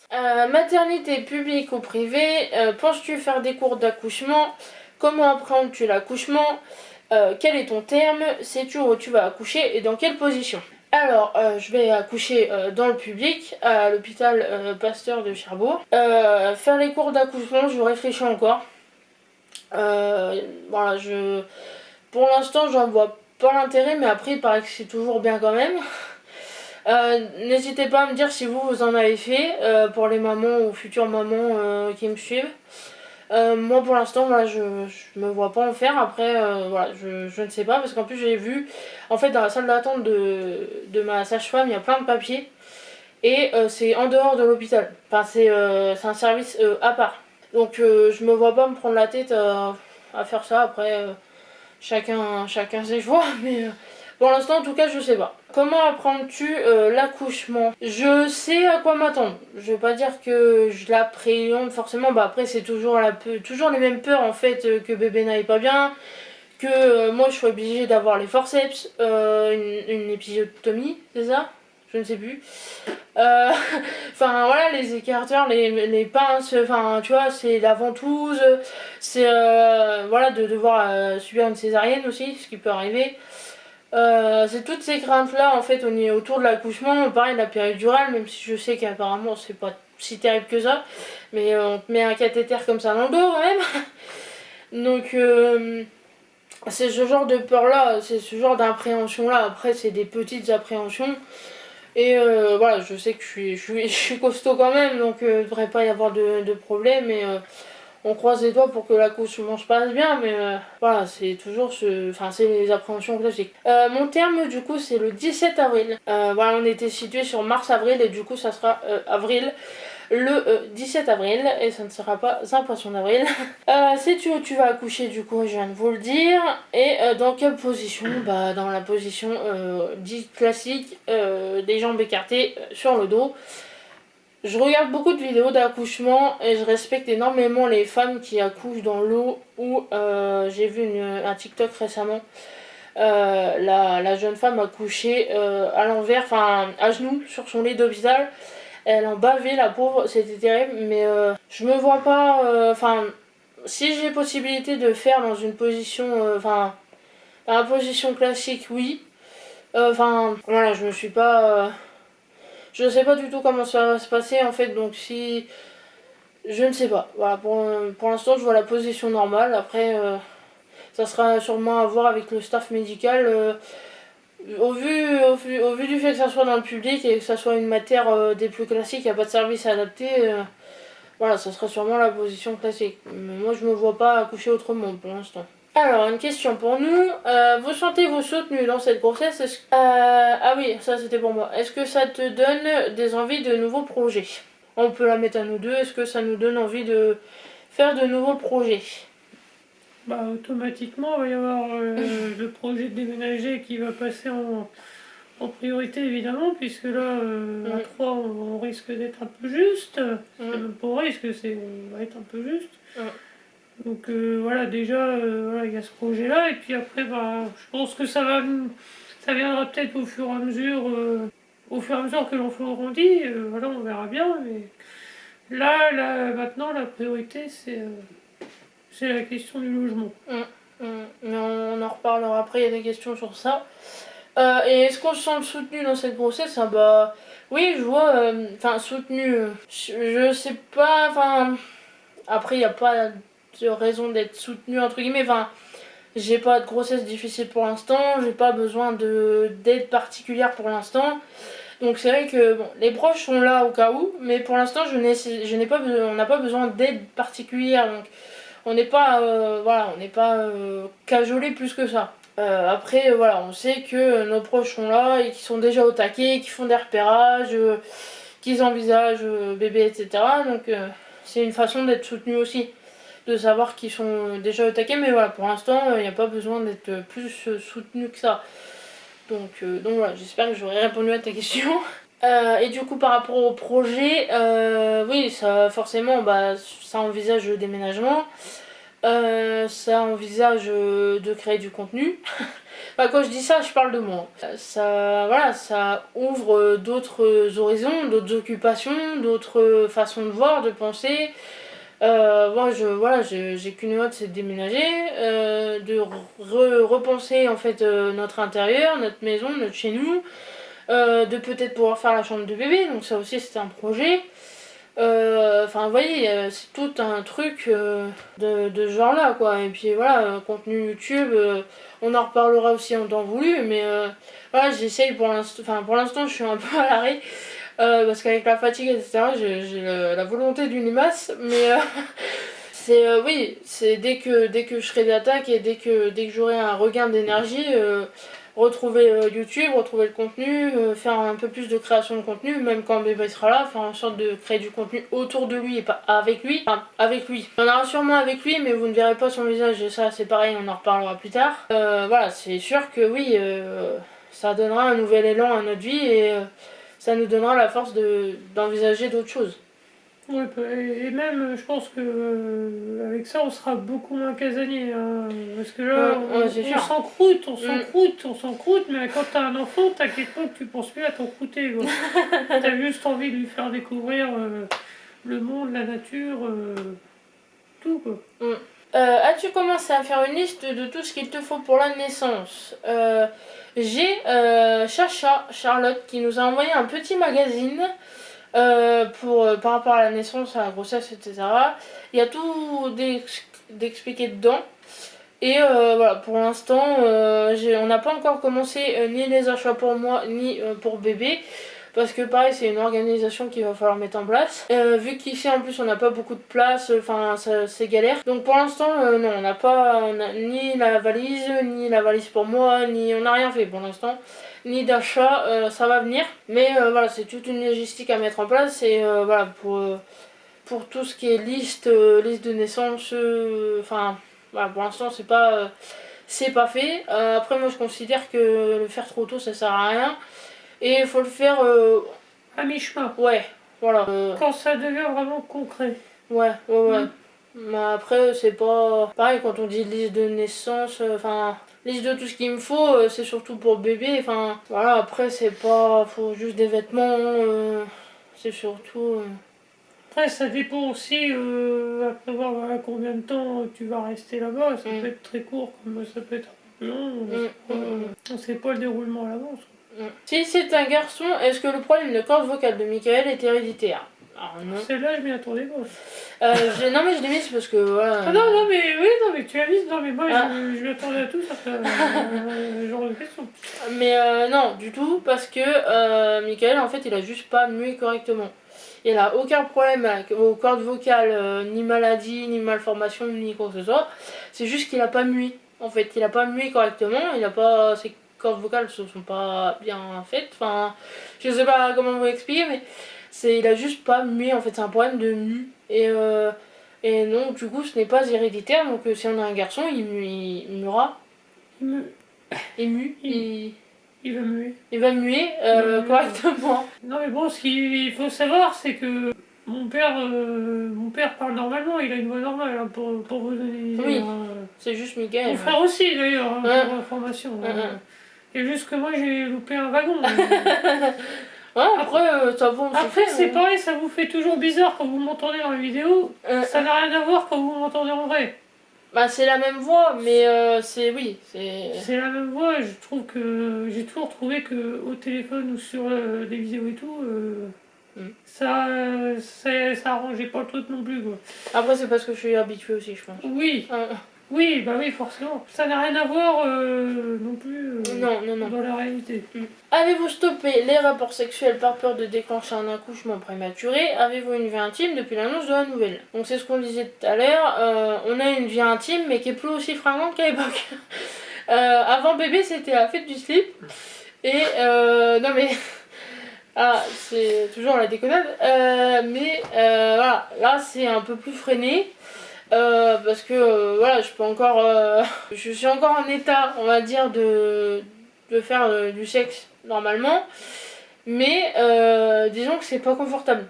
Maternité publique ou privée, penses-tu faire des cours d'accouchement? Comment appréhendes-tu l'accouchement? Quel est ton terme? Sais-tu où tu vas accoucher et dans quelle position? Alors, je vais accoucher dans le public, à l'hôpital Pasteur de Cherbourg. Faire les cours d'accouchement, je réfléchis encore. Voilà, pour l'instant, j'en vois pas l'intérêt, mais après, il paraît que c'est toujours bien quand même. N'hésitez pas à me dire si vous en avez fait pour les mamans ou futures mamans qui me suivent. Moi pour l'instant voilà, je me vois pas en faire. Après voilà, je ne sais pas parce qu'en plus j'ai vu en fait dans la salle d'attente de ma sage-femme il y a plein de papiers et c'est en dehors de l'hôpital. Enfin c'est un service à part. Donc je me vois pas me prendre la tête à faire ça. Après chacun ses choix mais pour l'instant, en tout cas, je sais pas. Comment apprends-tu l'accouchement? Je sais à quoi m'attendre. Je vais pas dire que je l'appréhende forcément. Bah après, c'est toujours toujours les mêmes peurs en fait que bébé n'aille pas bien, que moi je suis obligée d'avoir les forceps, une épisiotomie, c'est ça? Je ne sais plus. Enfin voilà, les écarteurs, les pinces, enfin tu vois, c'est la ventouse, c'est voilà de devoir subir une césarienne aussi, ce qui peut arriver. C'est toutes ces craintes-là en fait autour de l'accouchement, pareil la péridurale, même si je sais qu'apparemment c'est pas si terrible que ça, mais on te met un cathéter comme ça dans le dos quand même. Donc c'est ce genre de peur-là, c'est ce genre d'appréhension-là. Après c'est des petites appréhensions. Et voilà, je sais que je suis costaud quand même, donc il ne devrait pas y avoir de problème. Et on croise les doigts pour que l'accouchement se passe bien, mais voilà, c'est toujours enfin, c'est les appréhensions classiques. Mon terme, du coup, c'est le 17 avril. Voilà, on était situé sur mars-avril, et du coup, ça sera avril. Le 17 avril, et ça ne sera pas un poisson d'avril. Sais-tu où tu vas accoucher, du coup, je viens de vous le dire. Et dans quelle position? Bah, dans la position dite classique, des jambes écartées sur le dos. Je regarde beaucoup de vidéos d'accouchement et je respecte énormément les femmes qui accouchent dans l'eau ou j'ai vu un TikTok récemment. La jeune femme a couché à l'envers, enfin à genoux sur son lit d'hôpital. Elle en bavait la pauvre, c'était terrible, mais je me vois pas. Enfin, si j'ai possibilité de faire dans une position, enfin, dans la position classique, oui. Enfin, voilà, je me suis pas. Je sais pas du tout comment ça va se passer en fait, donc si. Je ne sais pas. Voilà, pour l'instant, je vois la position normale. Après, ça sera sûrement à voir avec le staff médical. Au vu du fait que ça soit dans le public et que ça soit une matière des plus classiques, il n'y a pas de service adapté. Voilà, ça sera sûrement la position classique. Mais moi, je me vois pas accoucher autrement pour l'instant. Alors, une question pour nous. Vous sentez-vous soutenu dans cette grossesse? Ah oui, ça c'était pour moi. Est-ce que ça te donne des envies de nouveaux projets? On peut la mettre à nous deux. Est-ce que ça nous donne envie de faire de nouveaux projets? Bah, automatiquement, il va y avoir le projet de déménager qui va passer en priorité, évidemment, puisque là, à 3, on risque d'être un peu juste. C'est même pas risque, on va être un peu juste. Donc voilà, déjà, voilà, il y a ce projet-là. Et puis après, bah, je pense que ça viendra peut-être au fur et à mesure que l'enfant grandit. Voilà, on verra bien. Mais là, maintenant, la priorité, c'est la question du logement. Mais on en reparlera après, il y a des questions sur ça. Et est-ce qu'on se sent soutenu dans cette grossesse? Ah bah oui, je vois, enfin soutenu, je sais pas, enfin après il n'y a pas de raison d'être soutenu entre guillemets, enfin j'ai pas de grossesse difficile pour l'instant, j'ai pas besoin d'aide particulière pour l'instant. Donc c'est vrai que bon, les proches sont là au cas où, mais pour l'instant on n'a pas besoin d'aide particulière, donc on n'est pas voilà, on n'est pas cajolé plus que ça. Après voilà, on sait que nos proches sont là et qu'ils sont déjà au taquet, qu'ils font des repérages, qu'ils envisagent bébé, etc. Donc c'est une façon d'être soutenu aussi, de savoir qu'ils sont déjà au taquet, mais voilà, pour l'instant il n'y a pas besoin d'être plus soutenu que ça. Donc voilà, j'espère que j'aurai répondu à ta question. Et du coup, par rapport au projet, oui, ça forcément, bah, ça envisage le déménagement, ça envisage de créer du contenu. Bah, quand je dis ça, je parle de moi. Voilà, ça ouvre d'autres horizons, d'autres occupations, d'autres façons de voir, de penser. Moi, voilà, j'ai qu'une hâte, c'est de déménager, de repenser en fait notre intérieur, notre maison, notre chez nous, de peut-être pouvoir faire la chambre de bébé, donc ça aussi c'était un projet. Enfin, vous voyez, c'est tout un truc de ce genre-là, quoi. Et puis voilà, contenu YouTube, on en reparlera aussi en temps voulu, mais voilà, j'essaye pour l'instant, enfin pour l'instant, je suis un peu à l'arrêt, parce qu'avec la fatigue, etc., j'ai la volonté d'une limace, mais c'est, oui, c'est dès que je serai d'attaque et dès que j'aurai un regain d'énergie, retrouver YouTube, retrouver le contenu, faire un peu plus de création de contenu, même quand bébé sera là, faire en sorte de créer du contenu autour de lui et pas avec lui. Enfin, avec lui. Il y en aura sûrement avec lui, mais vous ne verrez pas son visage, et ça c'est pareil, on en reparlera plus tard. Voilà, c'est sûr que oui, ça donnera un nouvel élan à notre vie et ça nous donnera la force d'envisager d'autres choses. Ouais, et même, je pense que avec ça, on sera beaucoup moins casanier. Hein, parce que là, C'est on sûr. s'encroute, on s'encroute, on s'encroute, mais quand t'as un enfant, t'inquiète pas que tu penses plus à t'encrouter. Quoi. T'as juste envie de lui faire découvrir le monde, la nature, tout quoi. As-tu commencé à faire une liste de tout ce qu'il te faut pour la naissance? J'ai Chacha, Charlotte, qui nous a envoyé un petit magazine par rapport à la naissance, à la grossesse, etc. Il y a tout d'expliqué dedans. Et voilà, pour l'instant, on n'a pas encore commencé ni les achats pour moi, ni pour bébé. Parce que pareil, c'est une organisation qu'il va falloir mettre en place. Vu qu'ici en plus on n'a pas beaucoup de place, enfin c'est galère. Donc pour l'instant, non, on a ni la valise pour moi, ni on n'a rien fait pour l'instant, ni d'achat, ça va venir. Mais voilà, c'est toute une logistique à mettre en place et voilà, pour tout ce qui est liste de naissance, enfin voilà, pour l'instant c'est pas fait. Après moi je considère que le faire trop tôt ça sert à rien. Et il faut le faire. À mi-chemin. Ouais, voilà. Quand ça devient vraiment concret. Ouais. Mais après, c'est pas. Pareil, quand on dit liste de naissance, enfin. Liste de tout ce qu'il me faut, c'est surtout pour bébé. Enfin, voilà, après, c'est pas. Faut juste des vêtements, c'est surtout. Après, ça dépend aussi, à prévoir voilà, combien de temps tu vas rester là-bas. Ça peut être très court, comme ça peut être un peu plus long. On sait pas le déroulement à l'avance. Si c'est un garçon, est-ce que le problème de corde vocale de Michael est héréditaire? Alors non. Celle-là, je m'y attendais pas. Non mais je l'ai mise parce que voilà. Ah non, mais oui, non, mais tu as mis, non, mais moi, je m'y attendais à tout, ça fait genre de question. Mais non, du tout, parce que Michael, en fait, il a juste pas mué correctement. Il a aucun problème aux cordes vocales, ni maladie, ni malformation, ni quoi que ce soit. C'est juste qu'il a pas mué. En fait, il a pas mué correctement, il a pas. Ses cordes vocales se sont pas bien faites. Enfin, je sais pas comment vous expliquer, mais il a juste pas mué. En fait, c'est un problème de mu. Et non, du coup, ce n'est pas héréditaire. Donc, si on a un garçon, il muera. Il va muer. Il va muer correctement. Non, mais bon, ce qu'il faut savoir, c'est que mon père parle normalement, il a une voix normale, hein, pour vous donner une idée. Oui, hein. c'est juste Miguel. Mon frère aussi, d'ailleurs, hein, pour information. Et juste que moi, j'ai loupé un wagon. Ouais, après, ça va. Après, c'est pareil, ça vous fait toujours bizarre quand vous m'entendez dans la vidéo. Ça n'a rien à voir quand vous m'entendez en vrai. Bah, c'est la même voix, mais c'est. Oui, c'est. C'est la même voix, je trouve que. J'ai toujours trouvé que au téléphone ou sur des vidéos et tout, ça arrangeait pas le truc non plus, quoi. Après, c'est parce que je suis habituée aussi, je pense. Oui. Oui, bah oui, forcément. Ça n'a rien à voir non plus non. dans la réalité. Avez-vous stoppé les rapports sexuels par peur de déclencher un accouchement prématuré? Avez-vous une vie intime depuis l'annonce de la nouvelle? Donc c'est ce qu'on disait tout à l'heure, on a une vie intime mais qui est plus aussi fringante qu'à l'époque. Avant bébé c'était la fête du slip. Et non mais... Ah, c'est toujours la déconnade. Mais voilà, là c'est un peu plus freiné. Parce que voilà, je peux encore. Je suis encore en état, on va dire, de faire du sexe normalement. Mais disons que c'est pas confortable.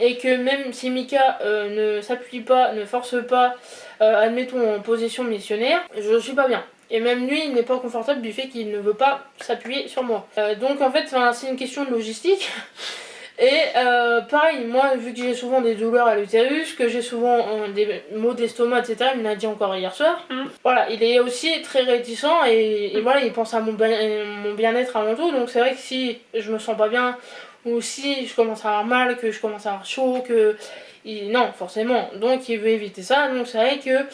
Et que même si Mika ne s'appuie pas, ne force pas, admettons en position missionnaire, je suis pas bien. Et même lui, il n'est pas confortable du fait qu'il ne veut pas s'appuyer sur moi. Donc en fait, c'est une question de logistique. Et pareil, moi, vu que j'ai souvent des douleurs à l'utérus, que j'ai souvent des maux d'estomac, etc., il me l'a dit encore hier soir. Voilà, il est aussi très réticent et voilà, il pense à mon bien-être avant tout. Donc c'est vrai que si je me sens pas bien, ou si je commence à avoir mal, que je commence à avoir chaud, non, forcément. Donc il veut éviter ça. Donc c'est vrai que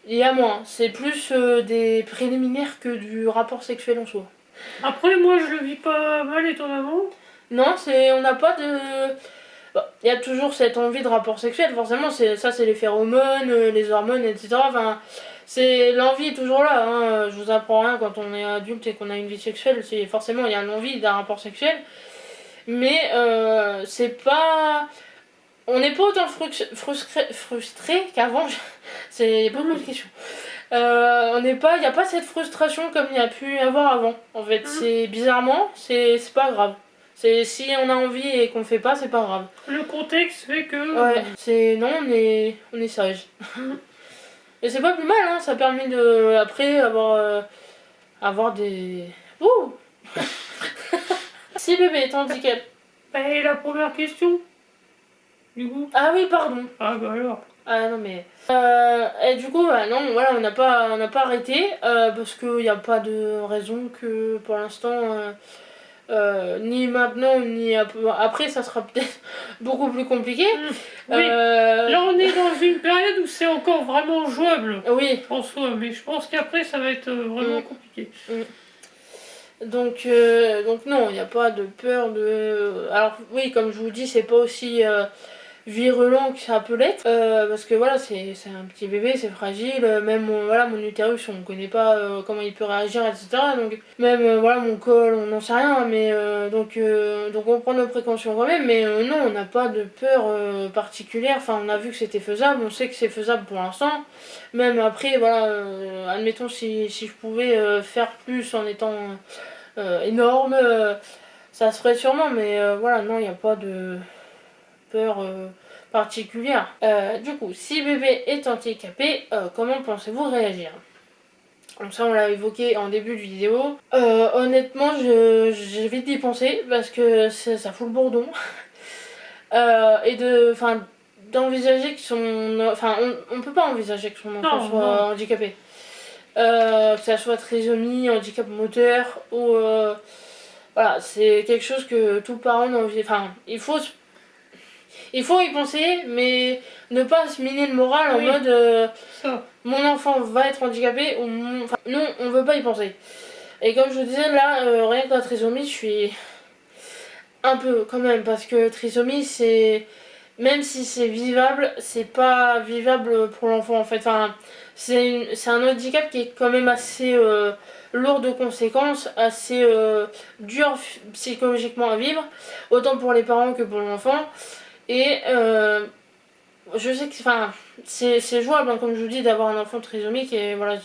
il y a moins. C'est plus des préliminaires que du rapport sexuel en soi. Après, moi, je le vis pas mal, étonnamment. Non, on n'a pas de... Il y a toujours cette envie de rapport sexuel, forcément, c'est les phéromones, les hormones, etc. Enfin, c'est l'envie est toujours là. Hein. Je vous apprends rien quand on est adulte et qu'on a une vie sexuelle, c'est forcément il y a l'envie d'un rapport sexuel, mais c'est pas, on n'est pas autant frustré qu'avant. C'est beaucoup de questions. On n'est pas, il n'y a pas cette frustration comme il y a pu y avoir avant. En fait, c'est bizarrement, c'est pas grave. Si on a envie et qu'on fait pas, c'est pas grave. Le contexte fait que... Ouais, non, on est sage. Et c'est pas plus mal, hein, ça permet de, après, avoir des... Ouh. Si bébé est handicapé... Et la première question, du coup. Ah oui, pardon. Ah bah alors. Ah non mais... et du coup, bah, non, voilà, on n'a pas arrêté, parce qu'il n'y a pas de raison que, pour l'instant... ni maintenant ni après, ça sera peut-être beaucoup plus compliqué. Oui. Là on est dans une période où c'est encore vraiment jouable. Oui. En soi, mais je pense qu'après ça va être vraiment compliqué. Donc non, il n'y a pas de peur de... Alors oui, comme je vous dis, c'est pas aussi virulent que ça peut l'être, parce que voilà, c'est un petit bébé, c'est fragile, même voilà, mon utérus, on connaît pas comment il peut réagir, etc. Donc même voilà, mon col, on n'en sait rien, mais donc on prend nos précautions quand même, mais non, on n'a pas de peur particulière. Enfin, on a vu que c'était faisable, on sait que c'est faisable pour l'instant. Même après, voilà, admettons si je pouvais faire plus en étant énorme, ça se ferait sûrement, mais voilà, non, il n'y a pas de peur particulière. Du coup, si bébé est handicapé, comment pensez-vous réagir? Donc ça, on l'a évoqué en début de vidéo. Honnêtement, j'évite d'y penser parce que ça fout le bourdon. Et d'envisager que son... Enfin, on peut pas envisager que son enfant soit handicapé. Que ça soit trisomie, handicap moteur ou... voilà, c'est quelque chose que tout parent n'envisage... Enfin, il faut y penser, mais ne pas se miner le moral en mode mon enfant va être handicapé ou non, on veut pas y penser. Et comme je vous disais là, rien que la trisomie, je suis un peu quand même, parce que trisomie, c'est, même si c'est vivable, c'est pas vivable pour l'enfant en fait. Enfin, c'est un handicap qui est quand même assez lourd de conséquences, assez dur psychologiquement à vivre, autant pour les parents que pour l'enfant. Et je sais que c'est jouable, hein, comme je vous dis, d'avoir un enfant trisomique, et voilà,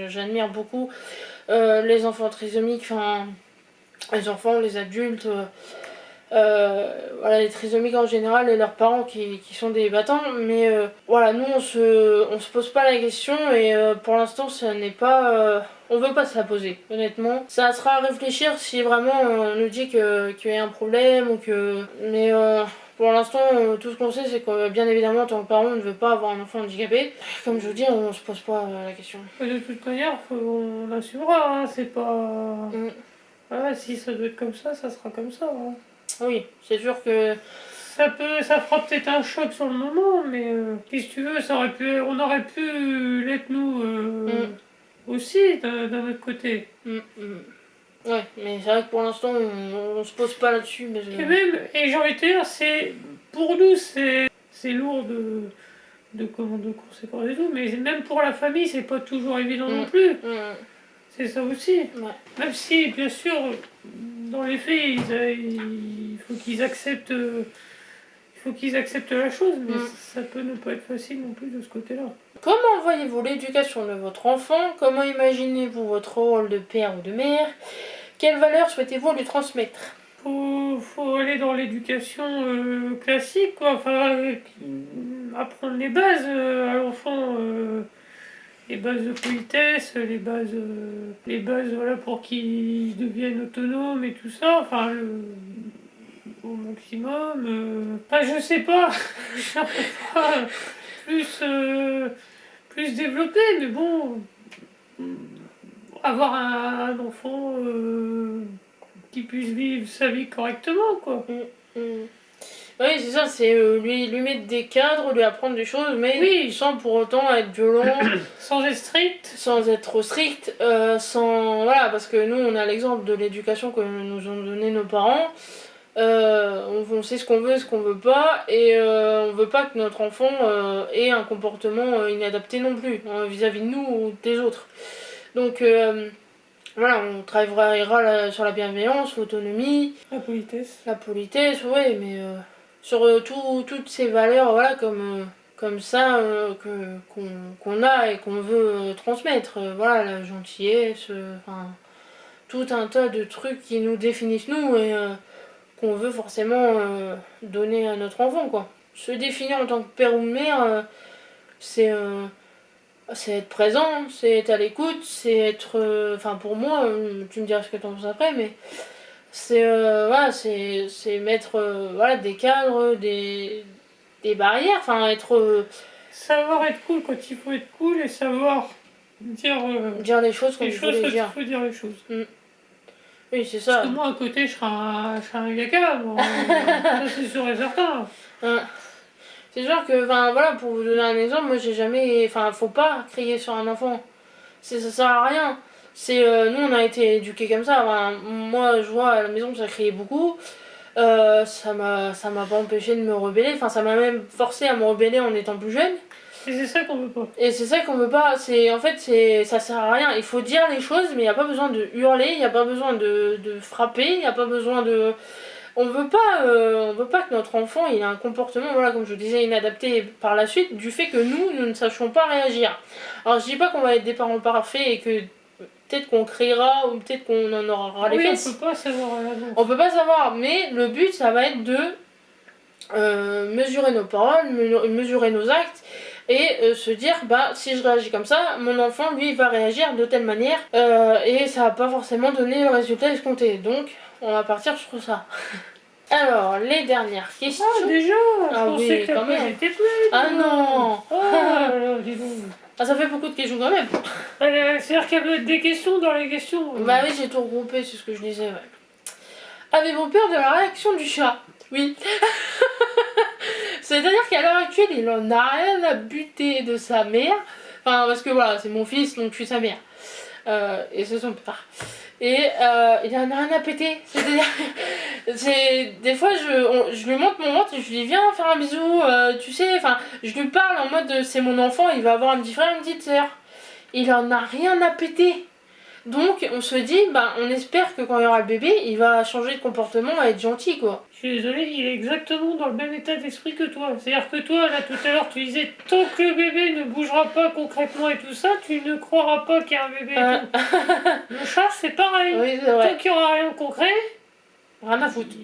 j'admire beaucoup les enfants trisomiques, enfin les enfants, les adultes, voilà, les trisomiques en général et leurs parents qui sont des battants, mais voilà, nous on se pose pas la question, et pour l'instant ça n'est pas... on veut pas se la poser, honnêtement. Ça sera à réfléchir si vraiment on nous dit qu'il y a un problème ou que... Mais pour l'instant, tout ce qu'on sait, c'est que bien évidemment, ton parent ne veut pas avoir un enfant handicapé. Comme je vous dis, on se pose pas la question. De toute manière, on assumera, hein, c'est pas... Voilà, si ça doit être comme ça sera comme ça. Hein. Oui, c'est sûr que... Ça fera peut-être un choc sur le moment, mais qu'est-ce que tu veux, on aurait pu l'être nous aussi, d'un autre côté. Ouais, mais c'est vrai que pour l'instant, on se pose pas là-dessus. Mais et j'ai envie de dire, pour nous, c'est lourd de conséquences et tout, mais même pour la famille, c'est pas toujours évident non plus. C'est ça aussi. Ouais. Même si, bien sûr, dans les faits, il faut qu'ils acceptent la chose, mais ça peut ne pas être facile non plus de ce côté-là. Comment voyez-vous l'éducation de votre enfant? Comment imaginez-vous votre rôle de père ou de mère? Quelles valeurs souhaitez-vous lui transmettre? Faut aller dans l'éducation classique, quoi. Enfin, apprendre les bases à l'enfant. les bases de politesse, les bases voilà, pour qu'ils deviennent autonomes et tout ça, enfin, au maximum. Enfin, je sais pas, j'arrive pas plus, plus développé, mais bon, avoir un enfant qui puisse vivre sa vie correctement, quoi. Oui, c'est ça, c'est lui mettre des cadres, lui apprendre des choses, mais Oui. sans pour autant être violent, Sans être strict. sans être trop strict, sans... Voilà, parce que nous, on a l'exemple de l'éducation que nous ont donné nos parents. On sait ce qu'on veut, ce qu'on veut pas, et on veut pas que notre enfant ait un comportement inadapté non plus, hein, vis-à-vis de nous ou des autres. Donc voilà, on travaillera sur la bienveillance, l'autonomie, La politesse, oui, mais sur toutes ces valeurs, voilà, comme ça, qu'on a et qu'on veut transmettre. Voilà, la gentillesse, enfin, tout un tas de trucs qui nous définissent nous et qu'on veut forcément donner à notre enfant, quoi. Se définir en tant que père ou mère, c'est être présent, c'est être à l'écoute, c'est être... Enfin, pour moi, tu me diras ce que tu en penses après, mais c'est voilà, c'est mettre voilà, des cadres, des barrières, enfin, être... savoir être cool quand il faut être cool et savoir dire les choses comme les il faut choses les quand il dire. faut dire les choses. Oui, c'est Parce ça. que moi, à côté, je serais un gaga, bon, ça c'est sûr et certain. Hein. C'est sûr que, enfin, voilà, pour vous donner un exemple, moi j'ai jamais... Enfin, faut pas crier sur un enfant. Ça sert à rien. Nous, on a été éduqués comme ça. Enfin, moi, je vois à la maison, ça criait beaucoup. Ça m'a pas empêché de me rebeller. Enfin, ça m'a même forcé à me rebeller en étant plus jeune. Et c'est ça qu'on veut pas. Et c'est ça qu'on veut pas. En fait, ça sert à rien. Il faut dire les choses, mais il n'y a pas besoin de hurler, il n'y a pas besoin de frapper, il n'y a pas besoin de... on veut pas que notre enfant il ait un comportement, voilà, comme je vous disais, inadapté par la suite, du fait que nous ne sachions pas réagir. Alors je dis pas qu'on va être des parents parfaits et que peut-être qu'on criera ou peut-être qu'on en aura les fesses. On peut pas savoir à l'avance. On peut pas savoir, mais le but ça va être de mesurer nos paroles, mesurer nos actes et se dire bah si je réagis comme ça, mon enfant lui il va réagir de telle manière et ça va pas forcément donner le résultat escompté. Donc on va partir sur ça. Alors les dernières questions. Ah déjà, je Ah pensais oui, que quand même. j'étais plus. Ah non. Ah là, dis donc. Ah, ça fait beaucoup de questions quand même. C'est-à-dire qu'il y a des questions dans les questions. Bah oui, j'ai tout regroupé, c'est ce que je disais, ouais. Avez-vous peur de la réaction du chat? Oui. C'est-à-dire qu'à l'heure actuelle, il en a rien à buter de sa mère. Enfin, parce que voilà, c'est mon fils, donc je suis sa mère. Et c'est son père. Et il en a rien à péter. C'est-à-dire, des fois, je lui montre mon ventre et je lui dis viens faire un bisou, tu sais. Enfin, je lui parle en mode c'est mon enfant, il va avoir un petit frère, une petite sœur. Il en a rien à péter. Donc on se dit, bah on espère que quand il y aura le bébé, il va changer de comportement et être gentil, quoi. Je suis désolée, il est exactement dans le même état d'esprit que toi. C'est-à-dire que toi, là tout à l'heure, tu disais tant que le bébé ne bougera pas concrètement et tout ça, tu ne croiras pas qu'il y a un bébé et tout. Le chat, c'est pareil. Oui, c'est vrai. Tant qu'il n'y aura rien de concret, Rien à foutre.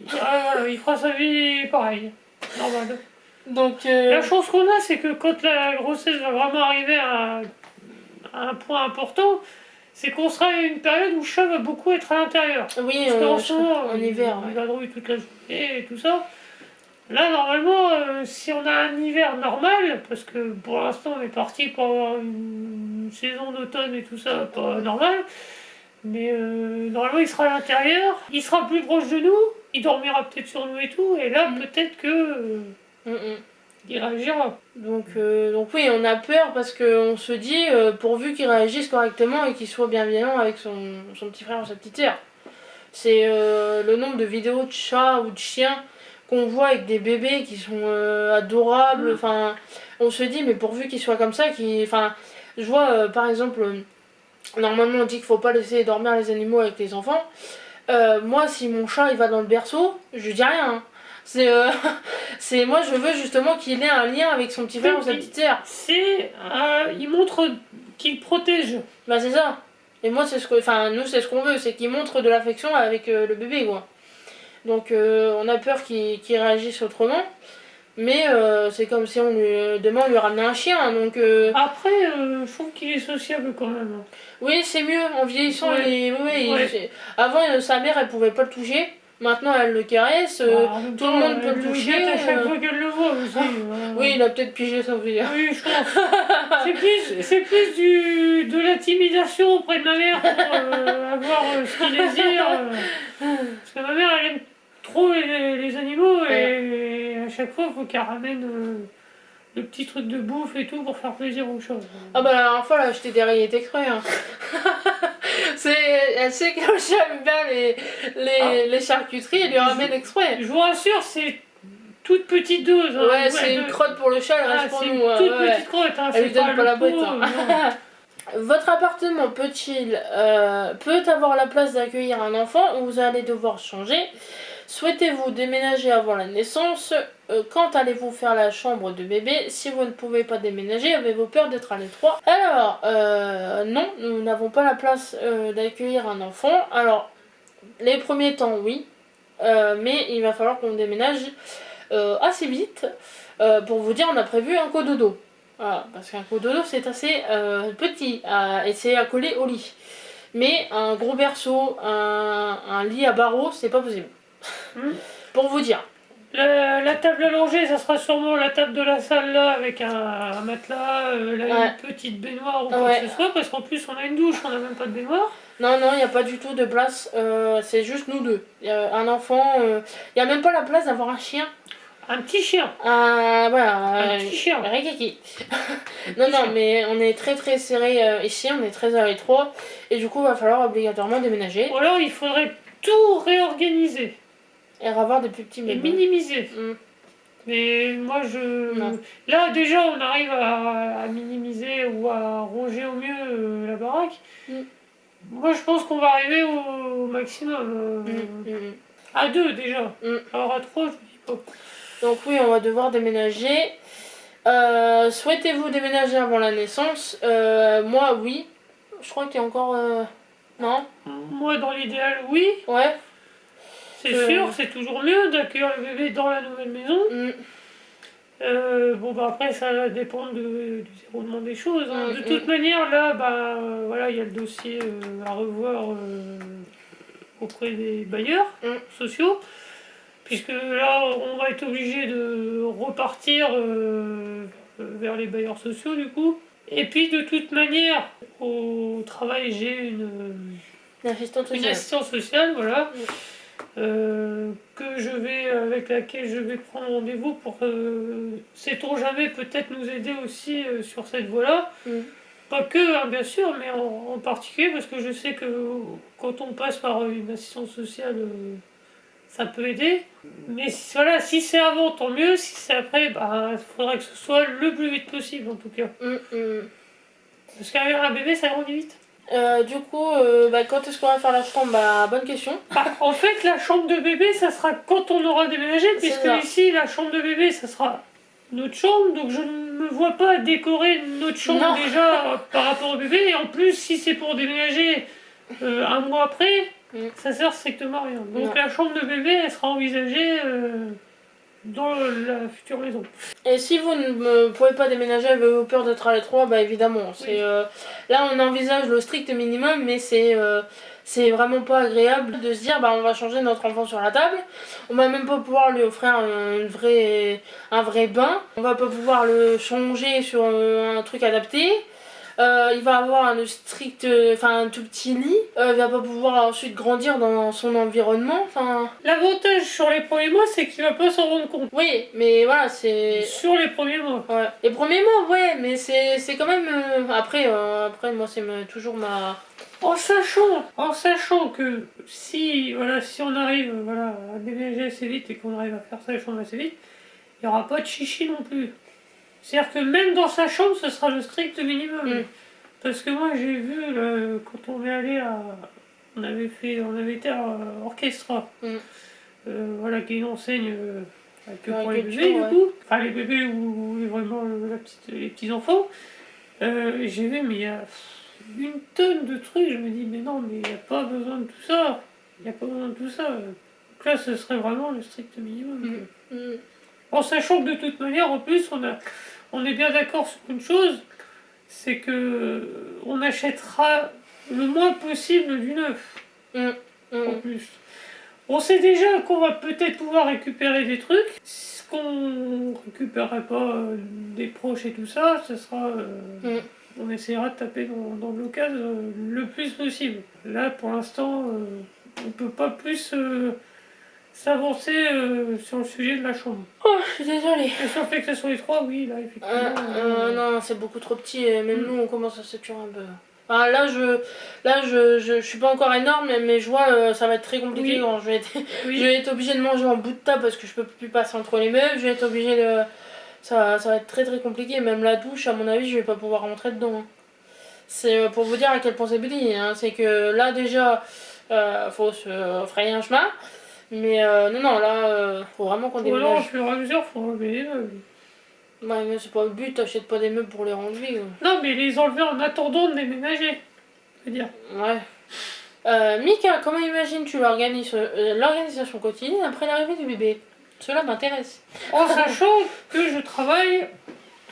il fera sa vie pareil. Normal. Donc La chance qu'on a, c'est que quand la grossesse va vraiment arriver à un point important, c'est qu'on sera à une période où le chat va beaucoup être à l'intérieur. oui, Parce qu'en ce moment, en hiver, il ouais. va grouiller toute la journée et tout ça. Là, normalement, si on a un hiver normal, parce que pour l'instant, on est parti pour avoir une saison d'automne et tout ça, pas normal, mais normalement, il sera à l'intérieur, il sera plus proche de nous, il dormira peut-être sur nous et tout, et là, peut-être que il réagira. Donc oui, on a peur parce qu'on se dit, pourvu qu'il réagisse correctement et qu'il soit bienveillant avec son petit frère ou sa petite sœur. C'est le nombre de vidéos de chats ou de chiens qu'on voit avec des bébés qui sont adorables. Enfin, on se dit, mais pourvu qu'ils soient comme ça, enfin, je vois par exemple, normalement on dit qu'il faut pas laisser dormir les animaux avec les enfants. Moi, si mon chat il va dans le berceau, je lui dis rien. Hein. Moi je veux justement qu'il ait un lien avec son petit frère ou sa petite sœur. Il montre qu'il protège. Bah c'est ça. Et moi c'est nous c'est ce qu'on veut, c'est qu'il montre de l'affection avec le bébé, quoi. Donc on a peur qu'il réagisse autrement. Mais c'est comme si demain on lui ramenait un chien, donc... Après, je trouve qu'il est sociable quand même. Oui, c'est mieux, en vieillissant, Ouais. avant sa mère elle pouvait pas le toucher, maintenant elle le caresse, En même tout le temps, monde peut elle le le toucher. guette à chaque fois qu'elle le voit aussi. Oui, il a peut-être pigé ça, vous dire. Oui, je pense. C'est plus de l'intimidation auprès de ma mère pour avoir ce qu'il désire. Parce que ma mère, elle aime trop les animaux et à chaque fois, il faut qu'elle ramène le petit truc de bouffe et tout pour faire plaisir aux choses. Ah bah la dernière fois, là, j'étais derrière exprès. Hein. Elle sait que j'aime bien les charcuteries, elle lui ramène exprès. Je vous rassure, c'est toute petite dose. Hein. Ouais, c'est une crotte pour le chat, le reste pour nous. C'est une toute petite crotte. Hein. Elle lui donne pas la pot, boîte. Hein. Votre appartement peut avoir la place d'accueillir un enfant ou vous allez devoir changer? Souhaitez-vous déménager avant la naissance? Quand allez-vous faire la chambre de bébé? Si vous ne pouvez pas déménager, avez-vous peur d'être à l'étroit? Alors, non, nous n'avons pas la place d'accueillir un enfant. Alors, les premiers temps, oui. Mais il va falloir qu'on déménage assez vite. Pour vous dire, on a prévu un cododo. Voilà, parce qu'un cododo c'est assez petit et c'est à coller au lit. Mais un gros berceau, un lit à barreaux, c'est pas possible. Pour vous dire. La table allongée, ça sera sûrement la table de la salle là, avec un matelas, une petite baignoire ou quoi que ce soit, parce qu'en plus on a une douche, on n'a même pas de baignoire. Non, il n'y a pas du tout de place, c'est juste nous deux. Y a un enfant, il n'y a même pas la place d'avoir un chien. Un petit chien. Voilà, un petit chien. Rikiki. Non, mais on est très très serré ici, on est très à l'étroit, et du coup il va falloir obligatoirement déménager. Ou alors il faudrait tout réorganiser. Et avoir des plus petits meubles. Et minimiser. Mais moi Là déjà on arrive à minimiser ou à ronger au mieux la baraque. Moi je pense qu'on va arriver au maximum. À 2 déjà. Alors à 3 je ne dis pas. Donc oui, on va devoir déménager. Souhaitez-vous déménager avant la naissance? Moi oui. Je crois qu'il y a encore... Non? Moi dans l'idéal oui. Ouais. C'est sûr, c'est toujours mieux d'accueillir le bébé dans la nouvelle maison. Bon bah après ça va dépendre du déroulement des choses. Hein. De toute manière là voilà il y a le dossier à revoir auprès des bailleurs sociaux. Puisque là on va être obligé de repartir vers les bailleurs sociaux du coup. Et puis de toute manière au travail j'ai une assistante sociale voilà. Avec laquelle je vais prendre rendez-vous pour, sait-on jamais, peut-être nous aider aussi sur cette voie-là. Pas que, hein, bien sûr, mais en particulier parce que je sais que quand on passe par une assistance sociale, ça peut aider. Mais voilà, si c'est avant, tant mieux. Si c'est après, il faudra que ce soit le plus vite possible en tout cas. Parce qu'un bébé, ça grandit vite. Du coup, quand est-ce qu'on va faire la chambre? Bonne question. En fait, la chambre de bébé, ça sera quand on aura déménagé, puisque ici, la chambre de bébé, ça sera notre chambre, donc je ne me vois pas décorer notre chambre déjà par rapport au bébé, et en plus, si c'est pour déménager un mois après, ça sert strictement à rien. Donc la chambre de bébé, elle sera envisagée dans la future maison. Et si vous ne pouvez pas déménager, avez-vous peur d'être à l'étroit? Évidemment. Là on envisage le strict minimum, mais c'est vraiment pas agréable de se dire on va changer notre enfant sur la table. On va même pas pouvoir lui offrir un vrai bain. On va pas pouvoir le changer sur un truc adapté. Il va avoir un tout petit lit. Il va pas pouvoir ensuite grandir dans son environnement. L'avantage sur les premiers mois, c'est qu'il va pas s'en rendre compte. Oui, mais voilà, c'est... Sur les premiers mois. Ouais. Les premiers mois, ouais, mais c'est quand même... Après, moi, c'est toujours ma... En sachant que si on arrive à déménager assez vite et qu'on arrive à faire sa chambre assez vite, il n'y aura pas de chichi non plus. C'est-à-dire que même dans sa chambre, ce sera le strict minimum. Parce que moi, j'ai vu, quand on est allé on avait été à Orchestra, qui est une enseigne que pour les bébés, du coup. Enfin, les bébés ou vraiment les petits-enfants. J'ai vu, mais il y a une tonne de trucs. Je me dis, mais non, mais il n'y a pas besoin de tout ça. Donc là, ce serait vraiment le strict minimum. En sachant que de toute manière, en plus, on est bien d'accord sur une chose, c'est que on achètera le moins possible du neuf, en plus. On sait déjà qu'on va peut-être pouvoir récupérer des trucs. Ce qu'on récupérerait pas des proches et tout ça, ce sera... On essaiera de taper dans le local le plus possible. Là, pour l'instant, on peut pas plus s'avancer sur le sujet de la chambre. Oh, je suis désolée. Et sur le fait que ce soit les trois, oui, là, effectivement. Non, c'est beaucoup trop petit. Et même nous, on commence à saturer un peu. Enfin, là, je suis pas encore énorme, mais je vois, ça va être très compliqué Oui. quand je vais être, Oui. je vais être obligée de manger en bout de table parce que je peux plus passer entre les meubles. Je vais être obligée de. Ça va être très très compliqué. Même la douche, à mon avis, je vais pas pouvoir rentrer dedans. Hein. C'est pour vous dire à quel point c'est petit. Hein. C'est que là, déjà, faut se frayer un chemin. Mais non, là, faut vraiment qu'on Ou alors, au déménage. fur et à mesure, faut enlever les meubles. Ouais, mais c'est pas le but, t'achètes pas des meubles pour les renlever. Quoi. Non, mais les enlever en attendant de déménager. Je veux dire. Ouais. Mika, comment imagines-tu l'organisation quotidienne après l'arrivée du bébé? Cela m'intéresse. En sachant que je travaille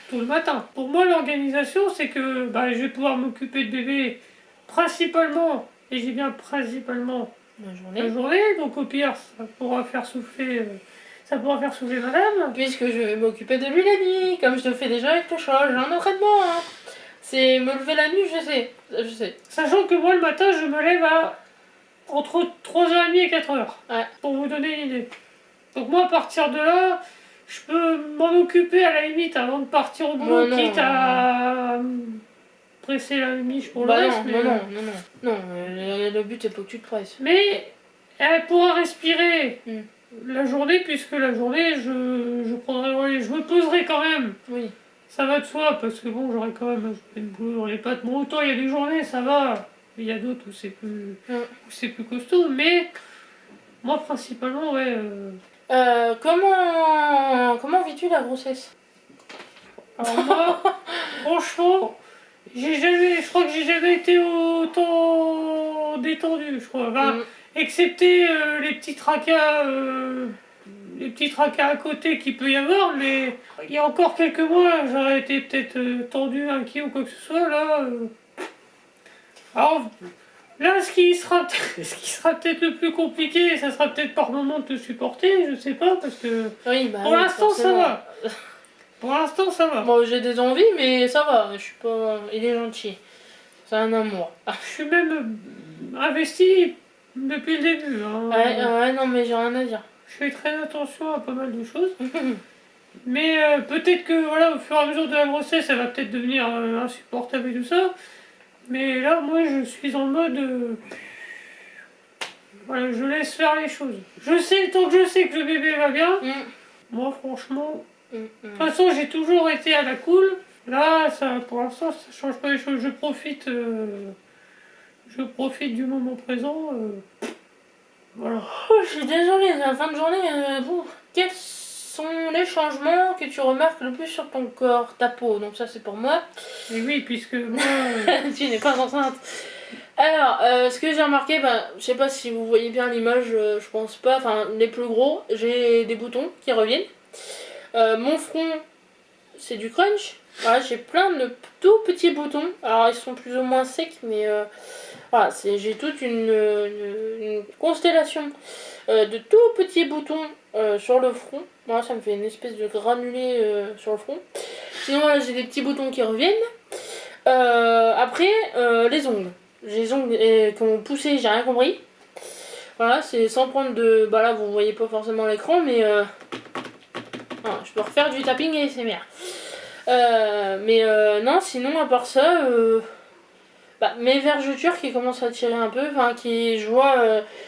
tout le matin. Pour moi, l'organisation, c'est que je vais pouvoir m'occuper de bébé principalement, et j'ai bien principalement, La la journée. journée. Donc au pire, ça pourra faire souffler madame. Puisque je vais m'occuper de lui la nuit, comme je le fais déjà avec le chat, j'ai un entraînement. Hein. C'est me lever la nuit, je sais. Sachant que moi, le matin, je me lève à entre 3h30 et 4h. Ouais. Pour vous donner une idée. Donc moi, à partir de là, je peux m'en occuper à la limite avant de partir au boulot, Non, quitte à presser la miche pour le reste. Non, le but c'est pas que tu te presses. Mais elle pourra respirer Mm. la journée, puisque la journée, je prendrai, je me poserai quand même. Oui. Ça va de soi, parce que bon, j'aurai quand même une boule dans les pattes. Bon, autant il y a des journées, ça va. Il y a d'autres où c'est plus costaud, mais moi principalement, ouais. Comment vis-tu la grossesse? Alors moi, franchement, je crois que j'ai jamais été autant détendu, je crois. Enfin, excepté les petits tracas à côté qu'il peut y avoir, mais il y a encore quelques mois, j'aurais été peut-être tendu, inquiet ou quoi que ce soit, là. Alors, là, ce qui sera peut-être le plus compliqué, ça sera peut-être par moment de te supporter, je sais pas, parce que Oui, pour l'instant, ça forcément. va. Pour l'instant, ça va. Bon, j'ai des envies, mais ça va, je suis pas... Il est gentil. C'est un amour. Je suis même investi depuis le début. Hein. Ouais, non, mais j'ai rien à dire. Je fais très attention à pas mal de choses. Mais peut-être que voilà, au fur et à mesure de la grossesse, ça va peut-être devenir insupportable et tout ça. Mais là, moi, je suis en mode... voilà, je laisse faire les choses. Tant que je sais que le bébé va bien, moi, franchement... De toute façon, j'ai toujours été à la cool. Là, pour l'instant, ça change pas les choses. Je profite du moment présent. Voilà. Oh, je suis désolée, à la fin de journée, bon, quels sont les changements que tu remarques le plus sur ton corps, ta peau? Donc ça, c'est pour moi. Et oui, puisque moi... Tu n'es pas enceinte. Alors, ce que j'ai remarqué, je sais pas si vous voyez bien l'image, je pense pas, enfin, les plus gros, j'ai des boutons qui reviennent. Mon front, c'est du crunch. Voilà, j'ai plein de tout petits boutons. Alors, ils sont plus ou moins secs, mais voilà, j'ai toute une constellation de tout petits boutons sur le front. Moi, ça me fait une espèce de granulé sur le front. Sinon, là, j'ai des petits boutons qui reviennent. Après, les ongles. Les ongles qui ont poussé, j'ai rien compris. Voilà, c'est sans prendre de... Bah là, vous voyez pas forcément l'écran, mais... Voilà, je peux refaire du tapping et c'est bien. Mais non, sinon, à part ça... mes vergetures qui commencent à tirer un peu, enfin je vois,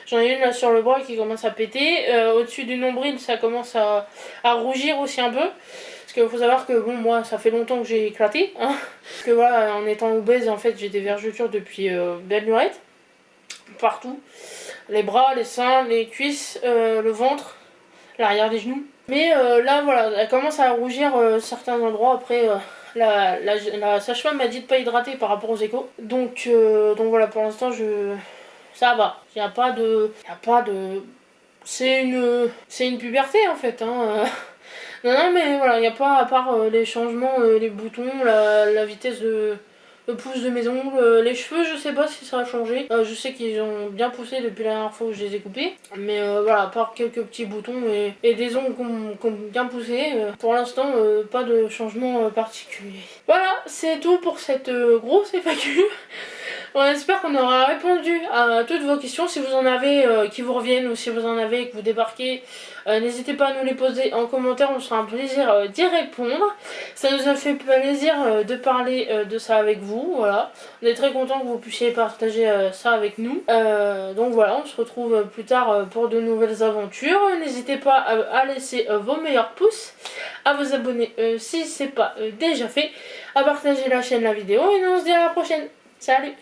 j'en ai une là sur le bras qui commence à péter, au-dessus du nombril ça commence à rougir aussi un peu, parce qu'il faut savoir que bon moi ça fait longtemps que j'ai éclaté, hein, parce que voilà en étant obèse en fait j'ai des vergetures depuis belle lurette, partout, les bras, les seins, les cuisses, le ventre, l'arrière des genoux, mais là voilà elle commence à rougir certains endroits après... La sage-femme m'a dit de pas hydrater par rapport aux échos. Donc voilà, pour l'instant, ça va. Il n'y a pas de... C'est une puberté, en fait. Hein. Non, mais voilà, il n'y a pas, à part les changements, les boutons, la vitesse de pouce de mes ongles, les cheveux, je sais pas si ça a changé. Je sais qu'ils ont bien poussé depuis la dernière fois où je les ai coupés. Mais voilà, à part quelques petits boutons et des ongles qui ont bien poussé, pour l'instant, pas de changement particulier. Voilà, c'est tout pour cette grosse FAQ. On espère qu'on aura répondu à toutes vos questions. Si vous en avez qui vous reviennent ou si vous en avez et que vous débarquez, n'hésitez pas à nous les poser en commentaire. On sera un plaisir d'y répondre. Ça nous a fait plaisir de parler de ça avec vous. Voilà. On est très content que vous puissiez partager ça avec nous. Donc voilà, on se retrouve plus tard pour de nouvelles aventures. N'hésitez pas à laisser vos meilleurs pouces, à vous abonner si c'est pas déjà fait, à partager la chaîne, la vidéo. Et nous on se dit à la prochaine. Salut!